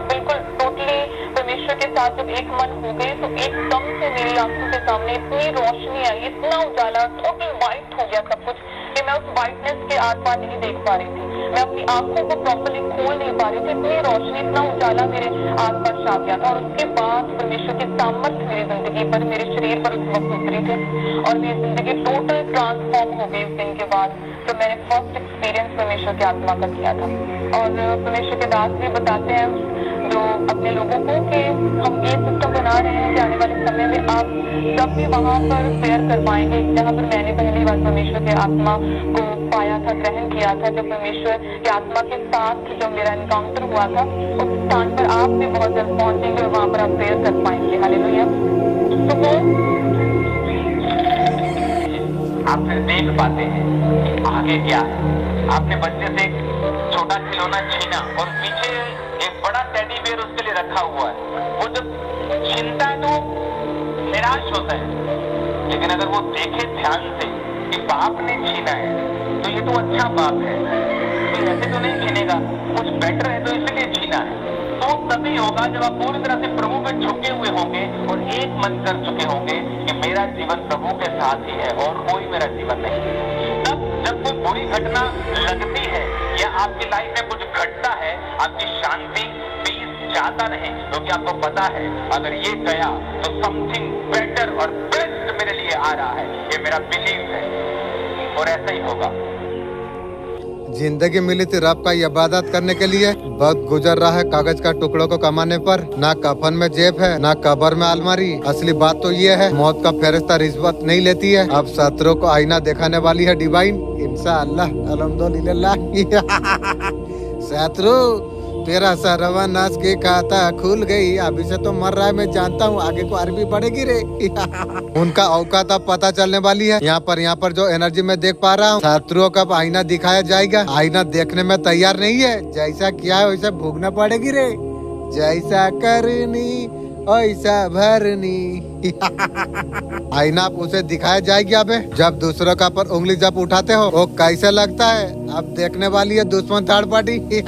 बिल्कुल टोटली परमेश्वर के साथ जब एक मन हो गए तो एकदम से मेरी आंखों के सामने इतनी रोशनी आई, इतना उजाला, टोटल वाइट हो गया सब कुछ कि मैं उस वाइटनेस के आर पार नहीं देख पा रही थी। मैं अपनी आंखों को प्रॉपर्ली खोल नहीं पा रही थी, इतनी रोशनी, इतना उजाला मेरे आस पास छा गया था। और उसके बाद परमेश्वर की सामर्थ्य मेरी जिंदगी पर, मेरे शरीर पर उस वक्त उतरी थी और मेरी जिंदगी टोटल ट्रांसफॉर्म हो गई उस दिन के बाद। तो मैंने फर्स्ट एक्सपीरियंस परमेश्वर की आत्मा का किया था। और परमेश्वर के दास भी बताते हैं जो अपने लोगों को कि हम ये सिस्टम बना रहे हैं कि आने वाले समय में आप जब भी वहाँ पर प्रेयर कर पाएंगे, जहाँ पर मैंने पहली बार परमेश्वर के आत्मा को पाया था, ग्रहण किया था, जब परमेश्वर के आत्मा के साथ जो मेरा एनकाउंटर हुआ था, उस स्थान पर आप भी बहुत जल्द पहुंचेंगे और वहाँ पर आप प्रेयर कर पाएंगे। हालेलुया। तो वो आप फिर देख पाते हैं आगे क्या है। आपने बच्चे से एक छोटा खिलौना छीना और पीछे एक बड़ा टेडी बेयर उसके लिए रखा हुआ है। वो जब छीनता है तो निराश होता है, लेकिन अगर वो देखे ध्यान से कि बाप ने छीना है तो ये तो अच्छा बाप है, तो ऐसे तो नहीं छीनेगा, कुछ बेटर है तो इसलिए छीना है। तो तभी होगा जब आप पूरी तरह से प्रभु पे झुके हुए होंगे और एक मन कर चुके होंगे कि मेरा जीवन प्रभु के साथ ही है और कोई मेरा जीवन नहीं। तब जब कोई बुरी घटना लगती है या आपकी लाइफ में कुछ घटता है, आपकी शांति, पीस जाता नहीं, क्योंकि आपको पता है अगर ये गया तो समथिंग बेटर और बेस्ट मेरे लिए आ रहा है, ये मेरा बिलीव है और ऐसा ही होगा। जिंदगी मिली थी रब का इबादत करने के लिए, वक्त गुजर रहा है कागज का टुकड़ों को कमाने पर। ना कफन में जेब है, ना कब्र में अलमारी। असली बात तो ये है, मौत का फरिश्ता रिश्वत नहीं लेती है। अब शत्रु को आईना दिखाने वाली है डिवाइन, इंशाअल्लाह, अल्हम्दुलिल्लाह। शत्रु तेरा सर्वनाश की खाता खुल गई, अभी से तो मर रहा है, मैं जानता हूँ, आगे को अरबी बढ़ेगी रे। उनका औकात अब पता चलने वाली है। यहाँ पर जो एनर्जी मैं देख पा रहा हूँ, शत्रुओं का आईना दिखाया जाएगा। आईना देखने में तैयार नहीं है, जैसा किया है वैसा भोगना पड़ेगी रे, जैसा करनी वैसा भरनी। आईना आप उसे दिखाया जाएगी। अबे जब दूसरों का पर उंगली जब उठाते हो वो कैसे लगता है, अब देखने वाली है दुश्मन थर्ड पार्टी।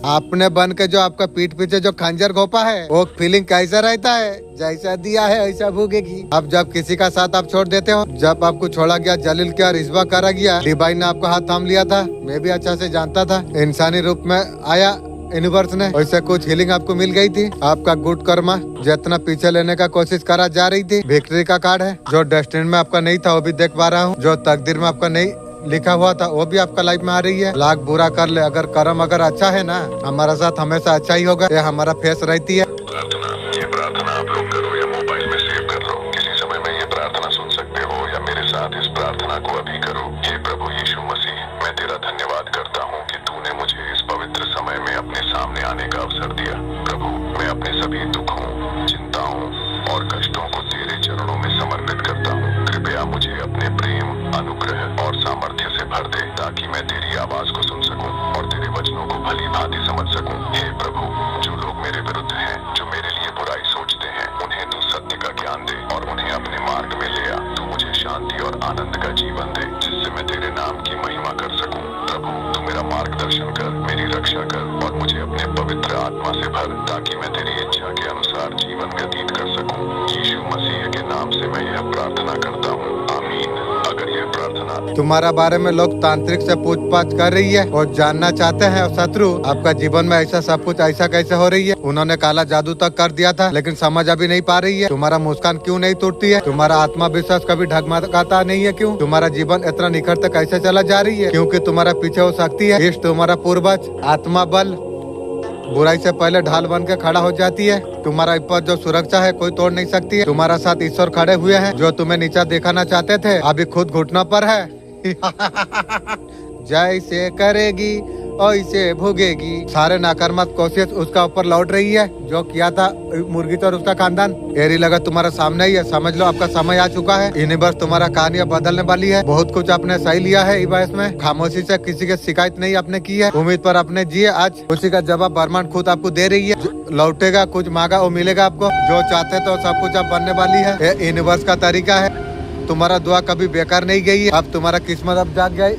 आपने बन के जो आपका पीठ पीछे जो खंजर घोपा है, वो फीलिंग कैसा रहता है, जैसा दिया है ऐसा भोगेगी। अब जब किसी का साथ आप छोड़ देते हो, जब आपको छोड़ा गया, जलील किया, रिश्वा करा गया, डिवाइन ने आपका हाथ थाम लिया था, मैं भी अच्छा से जानता था, इंसानी रूप में आया यूनिवर्स ने, वैसे कुछ हीलिंग आपको मिल गई थी। आपका गुड कर्मा जितना पीछे लेने का कोशिश करा जा रही थी, विक्ट्री का कार्ड है। जो डेस्टिनी में आपका नहीं था वो भी देख पा रहा हूँ, जो तकदीर में आपका नहीं लिखा हुआ था वो भी आपका लाइफ में आ रही है। लाख बुरा कर ले, अगर कर्म अगर अच्छा है ना, हमारा साथ हमेशा अच्छा ही होगा, ये हमारा फेस रहती है। ये प्रार्थना आप लोग करो या मोबाइल में सेव कर लो, किसी समय में ये प्रार्थना सुन सकते हो या मेरे साथ इस प्रार्थना को अभी करो। हे प्रभु यीशु मसीह, मैं तेरा धन्यवाद करता हूँ कि तूने मुझे इस पवित्र समय में अपने सामने आने का अवसर दिया। प्रभु मैं अपने सभी दुखों, चिंताओं और कष्टों को तेरे चरणों में समर्पित करता हूँ। कृपया मुझे अपने प्रेम, अनुग्रह और सामर्थ्य से भर दे, ताकि मैं तेरी आवाज को सुन सकूं और तेरे वचनों को भली भांति समझ सकूं। हे प्रभु, जो लोग मेरे विरुद्ध हैं, जो मेरे लिए बुराई सोचते हैं, उन्हें तू सत्य का ज्ञान दे और उन्हें अपने मार्ग में ले आ। तू मुझे शांति और आनंद का जीवन दे, जिससे मैं तेरे नाम की महिमा कर सकूं। प्रभु तू मेरा मार्गदर्शन कर, मेरी रक्षा कर और मुझे अपने पवित्र आत्मा से भर, ताकि मैं तेरी इच्छा के अनुसार जीवन व्यतीत कर सकूं। यीशु मसीह के नाम से मैं यह प्रार्थना करता हूँ, आमीन। अगर यह प्रार्थना तुम्हारा बारे में लोग तांत्रिक से पूछताछ कर रही है और जानना चाहते हैं, और शत्रु आपका जीवन में ऐसा सब कुछ ऐसा कैसे हो रही है, उन्होंने काला जादू तक कर दिया था, लेकिन समझ अभी नहीं पा रही है। तुम्हारा मुस्कान क्यों नहीं टूटती है, तुम्हारा आत्मविश्वास कभी ढगमगाता नहीं है क्यों, तुम्हारा जीवन इतना निखरते कैसे चला जा रही है, क्योंकि तुम्हारा पीछे हो सकती है इष्ट, तुम्हारा पूर्वज, आत्मा बल बुराई से पहले ढाल बन के खड़ा हो जाती है। तुम्हारा ऊपर जो सुरक्षा है कोई तोड़ नहीं सकती है। तुम्हारा साथ ईश्वर खड़े हुए हैं, जो तुम्हें नीचा दिखाना चाहते थे अभी खुद घुटना पर है। जैसे करेगी ऐसे भोगेगी। सारे नाकारात्मक कोशिश उसका ऊपर लौट रही है, जो किया था मुर्गी तो और उसका खानदान। एरी लगा तुम्हारा सामने ही है, समझ लो आपका समय आ चुका है। इन्हीं बस तुम्हारा कहानियां बदलने वाली है। बहुत कुछ आपने सही लिया है इस में, खामोशी से किसी की शिकायत नहीं आपने की है, उम्मीद पर आपने जिए। आज उसी का जवाब ब्रह्मांड खुद आपको दे रही है। लौटेगा कुछ मांगा वो मिलेगा आपको, जो चाहते तो सब कुछ आप बनने वाली है। ये यूनिवर्स का तरीका है। तुम्हारा दुआ कभी बेकार नहीं गई है। अब तुम्हारा किस्मत अब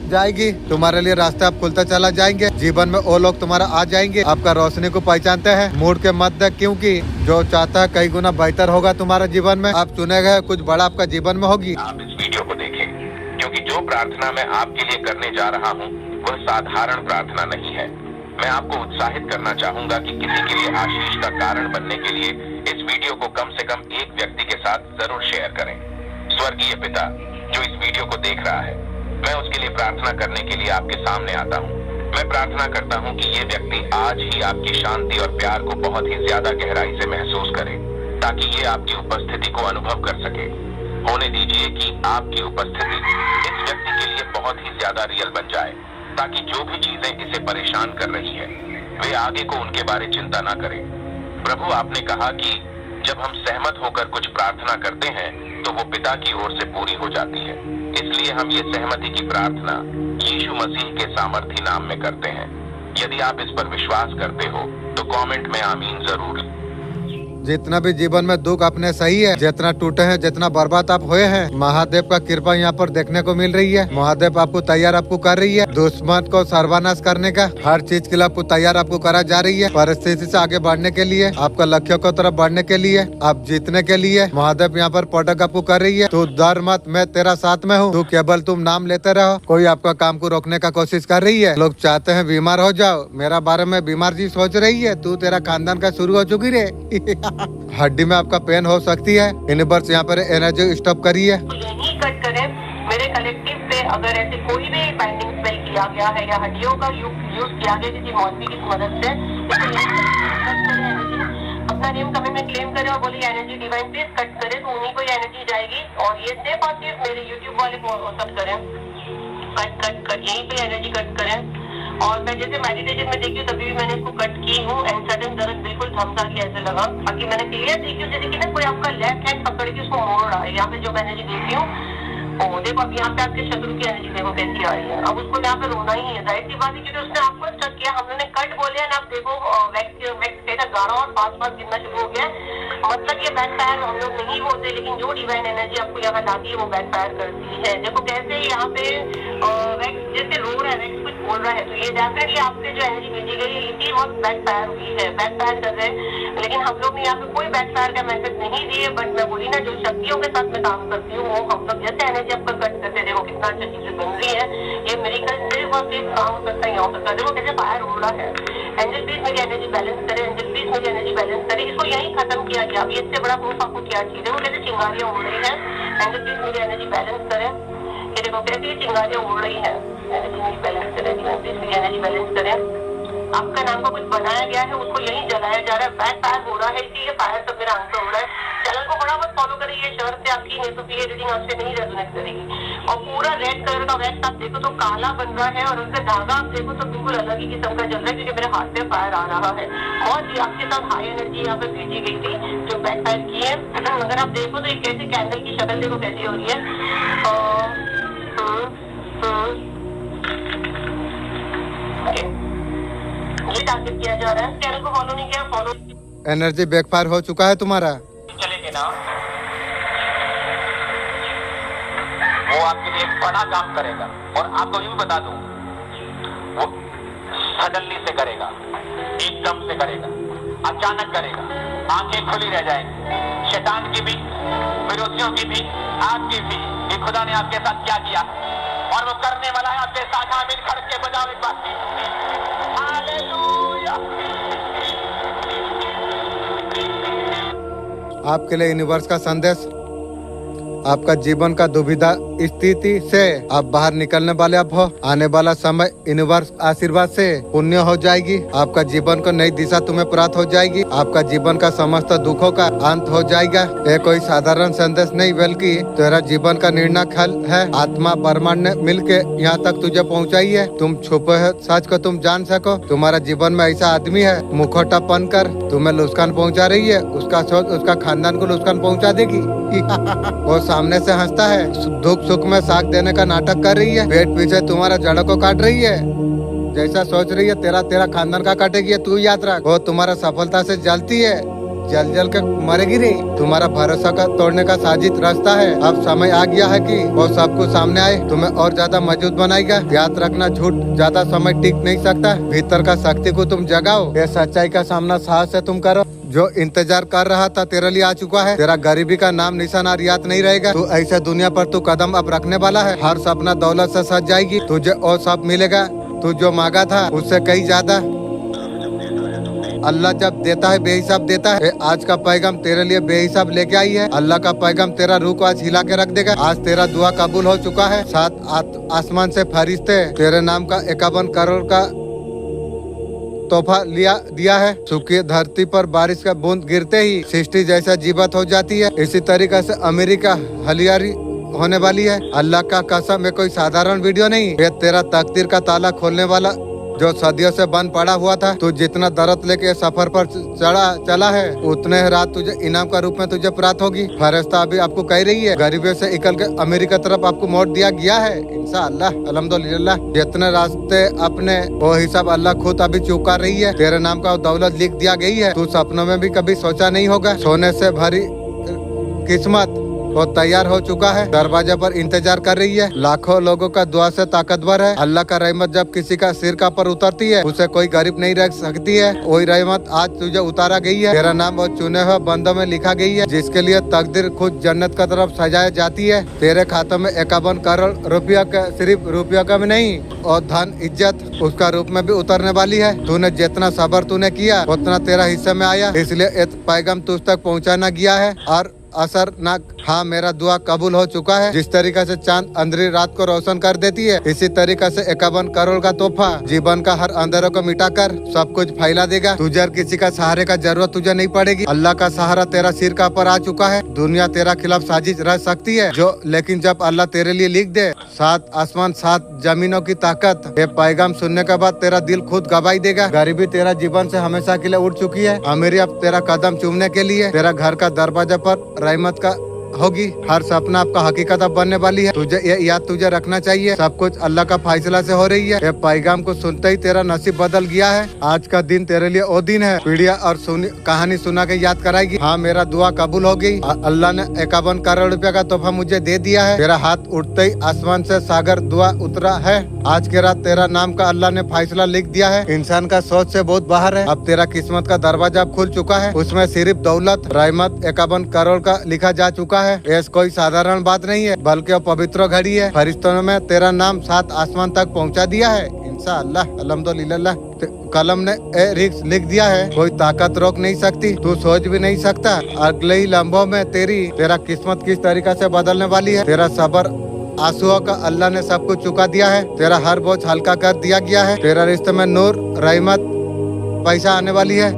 जाएगी, तुम्हारे लिए रास्ता अब खुलता चला जाएंगे। जीवन में वो लोग तुम्हारा आ जाएंगे, आपका रोशनी को पहचानते हैं। मूड के मत दे, क्योंकि जो चाहता है कई गुना बेहतर होगा तुम्हारा जीवन में। आप चुने गए कुछ बड़ा आपका जीवन में होगी। आप इस वीडियो को देखें, क्योंकि जो प्रार्थना मैं आपके लिए करने जा रहा हूँ वह साधारण प्रार्थना नहीं है। मैं आपको उत्साहित करना चाहूंगा कि किसी के लिए आशीष का कारण बनने के लिए इस वीडियो को कम से कम एक व्यक्ति के साथ जरूर शेयर करें। स्वर्गीय पिता जो इस वीडियो को देख रहा है, मैं उसके लिए प्रार्थना करने के लिए आपके सामने आता हूँ। मैं प्रार्थना करता हूँ कि ये व्यक्ति आज ही आपकी शांति और प्यार को बहुत ही ज्यादा गहराई से महसूस करे, ताकि ये आपकी उपस्थिति को अनुभव कर सके। होने दीजिए कि आपकी उपस्थिति इस व्यक्ति के लिए बहुत ही ज्यादा रियल बन जाए, ताकि जो भी चीजें इसे परेशान कर रही है वे आगे को उनके बारे चिंता ना करें। प्रभु, आपने कहा कि जब हम सहमत होकर कुछ प्रार्थना करते हैं तो वो पिता की ओर से पूरी हो जाती है। इसलिए हम ये सहमति की प्रार्थना यीशु मसीह के सामर्थी नाम में करते हैं। यदि आप इस पर विश्वास करते हो तो कमेंट में आमीन जरूर। जितना भी जीवन में दुख अपने सही है, जितना टूटे हैं, जितना बर्बाद आप हुए हैं, महादेव का कृपा यहाँ पर देखने को मिल रही है। महादेव आपको तैयार आपको कर रही है दुश्मन को सर्वनाश करने का। हर चीज के लिए आपको तैयार आपको करा जा रही है, परिस्थिति से आगे बढ़ने के लिए, आपका लक्ष्य की तरफ बढ़ने के लिए, आप जीतने के लिए महादेव यहाँ पर पटक आपको कर रही है। तू डर मत, मैं तेरा साथ में हूँ, तू केवल तुम नाम लेते रहो। कोई आपका काम को रोकने का कोशिश कर रही है। लोग चाहते हैं बीमार हो जाओ, मेरा बारे में बीमार जी सोच रही है, तू तेरा खानदान का शुरू हो चुकी रे। हड्डी में आपका पेन हो सकती है। यूनिवर्स यहाँ पर एनर्जी स्टॉप करी है। यही कट करें मेरे कलेक्टिव पे। अगर ऐसे कोई भी बाइंडिंग स्पेल किया गया है या हड्डियों का यूज किया गया किसी मौलवी की मदद से, अपना नेम कमेंट में क्लेम करे और बोले एनर्जी डिवाइन प्लीज कट करे, तो उन्हीं को एनर्जी जाएगी। और ये सिर्फ और सिर्फ मेरे यूट्यूब वाले को सब करें, कट यहीं पे एनर्जी कट करें। और मैं जैसे मेडिटेशन में देखी हूँ तभी भी मैंने इसको कट की हूँ एंड सडन दर्द बिल्कुल थम सा गया ऐसे लगा। बाकी मैंने क्लियर देखी हूँ जैसे कि ना कोई आपका लेफ्ट हैंड पकड़ के उसको मोड़ रहा है। यहाँ पे जो मैं एनर्जी देखी हूँ, ओ देखो अब यहाँ पे आपके शत्रु की एनर्जी देखो कैसी आ रही है। अब उसको यहाँ पे रोना ही है, जाहिर सी बात है, क्योंकि उसने आपको स्टक किया। हम लोगों ने कट बोले ना, आप देखो वैक्स कैसा गाढ़ा और पास गिरना शुरू हो गया। मतलब ये बैक फायर हम लोग नहीं बोलते, लेकिन जो डिवाइन एनर्जी आपको यहाँ लाती है वो बैक फायर करती है। देखो कैसे यहाँ पे वैक्स जैसे रो रहा है, वैक्स कुछ बोल रहा है, तो ये डेफिनेटली आपसे जो एनर्जी भेजी गई है इसी वक्त बैक फायर हुई है, बैक फायर कर रहे हैं। लेकिन हम लोग ने यहाँ पे कोई बैक फायर का मैसेज नहीं दिए। बट मैं बोली ना, जो शक्तियों के साथ मैं काम करती हूँ वो हम लोग जैसे एनर्जी आपका कट करते, देखो कितना अच्छी चीज बन रही है। ये मेरी सिर्फ और सिर्फ काम हो सकता है, यहाँ हो सकता है। देखो कैसे फायर हो रहा है। एंजल प्लीज मेरी एनर्जी बैलेंस करे, एंजल प्लीज मेरी एनर्जी बैलेंस करे। इसको यही खत्म किया गया। अभी इससे बड़ा प्रूफ आपको क्या चाहिए? देखो कैसे चिंगारियां उड़ रही है। एंजल प्लीज मेरी एनर्जी बैलेंस करे। ये देखो कैसे ये चिंगारियां उड़ रही है। एनर्जी मेरी बैलेंस करे, प्लीज मेरी एनर्जी बैलेंस करे। आपका नाम का कुछ बनाया गया है उसको यही जलाया जा रहा है, बैक फायर हो रहा है, इसीलिए फायर सब मेरा आंसर हो रहा है। चैनल को बड़ा मत फॉलो करिए, ये शर्त से आपकी नहीं तो ये रीडिंग आपसे नहीं रेजोनेट करेगी। और पूरा रेड कलर का वैक्स आप देखो तो काला बन रहा है, और उसका धागा आप देखो तो बिल्कुल अलग ही किस्म का चल रहा है, क्योंकि मेरे हाथ में फायर आ रहा है। और जी आपके साथ हाई एनर्जी यहाँ पे भेजी गई थी जो बैक फायर की है। अगर आप देखो तो एक कैसे कैंडल की शक्ल देखो कैसी हो रही है। ये टारगेट किया जा रहा है। चैनल को फॉलो नहीं किया, फॉलो। एनर्जी बैकफायर हो चुका है तुम्हारा। चलेंगे ना, वो आपके लिए एक बड़ा काम करेगा। और आपको यूं बता दूं, वो सडनली से करेगा, एकदम से करेगा, अचानक करेगा। आंखें खुली रह जाएंगी, शैतान की भी, विरोधियों की भी, आपकी भी। ये खुदा ने आपके साथ क्या किया और वो करने वाला है आपके साथ। आमीन खड़ के बजाओ एक बार। हालेलुया। आपके लिए यूनिवर्स का संदेश, आपका जीवन का दुविधा स्थिति से आप बाहर निकलने वाले आप हो। आने वाला समय यूनिवर्स आशीर्वाद से पुण्य हो जाएगी। आपका जीवन को नई दिशा तुम्हें प्राप्त हो जाएगी। आपका जीवन का समस्त दुखों का अंत हो जाएगा। ये कोई साधारण संदेश नहीं, बल्कि तेरा जीवन का निर्णायक हल है। आत्मा ब्रह्मांड ने मिलके यहाँ तक तुझे पहुँचाई है। तुम छुपे है सच को तुम जान सको। तुम्हारा जीवन में ऐसा आदमी है मुखौटा पहन कर तुम्हें नुकसान पहुँचा रही है, उसका सोच उसका खानदान को नुकसान पहुँचा देगी। वो सामने से हंसता है, दुख सुख में साथ देने का नाटक कर रही है, पेट पीछे तुम्हारा जड़ों को काट रही है। जैसा सोच रही है तेरा खानदान का काटेगी, तू याद रख। वो तुम्हारा सफलता से जलती है, जल जल के मरेगी रे। तुम्हारा भरोसा का तोड़ने का साजिश रास्ता है। अब समय आ गया है कि वो सब कुछ सामने आए, तुम्हें और ज्यादा मजबूत बनाएगा। याद रखना, झूठ ज्यादा समय टिक नहीं सकता। भीतर का शक्ति को तुम जगाओ, ये सच्चाई का सामना साहस से तुम करो। जो इंतजार कर रहा था तेरे लिए आ चुका है। तेरा गरीबी का नाम निशान और याद नहीं रहेगा। तू ऐसे दुनिया पर तू कदम अब रखने वाला है। हर सपना दौलत से सज जाएगी। तुझे और सब मिलेगा, तू जो मांगा था उससे कहीं ज्यादा। अल्लाह जब देता है बेहिसाब देता है। आज का पैगाम तेरे लिए बेहिसाब लेके आई है। अल्लाह का पैगाम तेरा रूह को आज हिला के रख देगा। आज तेरा दुआ कबूल हो चुका है। 7 आसमान से फरिश्ते तेरे नाम का 51 करोड़ का तोहफा दिया है। सूखी धरती पर बारिश का बूंद गिरते ही सृष्टि जैसा जीवत हो जाती है। इसी तरीके से अमेरिका हलियारी होने वाली है। अल्लाह का कसम, ये कोई साधारण वीडियो नहीं, ये तेरा तकदीर का ताला खोलने वाला जो सदियों से बंद पड़ा हुआ था। तू जितना दर्द लेके सफर पर चला है, उतने ही रात तुझे इनाम का रूप में तुझे प्राप्त होगी। फरिश्ता अभी आपको कह रही है, गरीबी से निकल के अमेरिका तरफ आपको मोड़ दिया गया है। इंशाअल्लाह, अल्हम्दुलिल्लाह। जितने रास्ते अपने वो हिसाब अल्लाह खुद अभी चुका रही है। तेरे नाम का दौलत लिख दिया गई है। तू सपनों में भी कभी सोचा नहीं होगा। सोने से भरी किस्मत वो तैयार हो चुका है, दरवाजे पर इंतजार कर रही है। लाखों लोगों का दुआ से ताकतवर है। अल्लाह का रहमत जब किसी का सिर का पर उतरती है, उसे कोई गरीब नहीं रख सकती है। वही रहमत आज तुझे उतारा गई है। तेरा नाम वो चुने हुए बंदों में लिखा गई है, जिसके लिए तकदीर खुद जन्नत की तरफ सजाई जाती है। तेरे खाते में 51 करोड़ रुपया का, सिर्फ रुपया का भी नहीं, और धन इज्जत उसका रूप में भी उतरने वाली है। तूने जितना सबर तूने किया उतना तेरा हिस्से में आया। इसलिए एक पैगाम तुझ तक पहुँचाना गया है और असरनाक। हाँ, मेरा दुआ कबूल हो चुका है। जिस तरीके से चांद अंधेरी रात को रोशन कर देती है, इसी तरीके से 51 करोड़ का तोहफा जीवन का हर अंधेरों को मिटाकर सब कुछ फैला देगा। तुझे और किसी का सहारे का जरूरत तुझे नहीं पड़ेगी। अल्लाह का सहारा तेरा सिर का पर आ चुका है। दुनिया तेरा खिलाफ साजिश रह सकती है जो, लेकिन जब अल्लाह तेरे लिए लिख दे 7 आसमान 7 जमीनों की ताकत, ये पैगाम सुनने के बाद तेरा दिल खुद गवाही देगा। गरीबी तेरा जीवन से हमेशा के लिए उठ चुकी है। अमीरी अब तेरा कदम चूमने के लिए तेरा घर का दरवाजा पर रहमत का होगी। हर सपना आपका हकीकत अब बनने वाली है। तुझे ये याद तुझे रखना चाहिए, सब कुछ अल्लाह का फैसला से हो रही है। ये पैगाम को सुनते ही तेरा नसीब बदल गया है। आज का दिन तेरे लिए वो दिन है, पीढ़िया और कहानी सुना के याद कराएगी। हाँ, मेरा दुआ कबूल हो गई। अल्लाह ने 51 करोड़ रुपया का तोहफा मुझे दे दिया है। तेरा हाथ उठते ही आसमान से सागर दुआ उतरा है। आज के रात तेरा नाम का अल्लाह ने फैसला लिख दिया है। इंसान का सोच से बहुत बाहर है। अब तेरा किस्मत का दरवाजा अब खुल चुका है। उसमें सिर्फ दौलत रहमत 51 करोड़ का लिखा जा चुका है। ये कोई साधारण बात नहीं है, बल्कि वो पवित्र घड़ी है। फरिश्तों में तेरा नाम 7 आसमान तक पहुंचा दिया है। इंशाअल्लाह, अल्हम्दुलिल्लाह। कलम ने रिक्स लिख दिया है, कोई ताकत रोक नहीं सकती। तू सोच भी नहीं सकता अगले ही लम्हों में तेरा किस्मत किस तरीके से बदलने वाली है। तेरा सबर आंसुओं का अल्लाह ने सब कुछ चुका दिया है। तेरा हर बोझ हल्का कर दिया गया है। तेरा रिश्ते में नूर रहमत पैसा आने वाली है।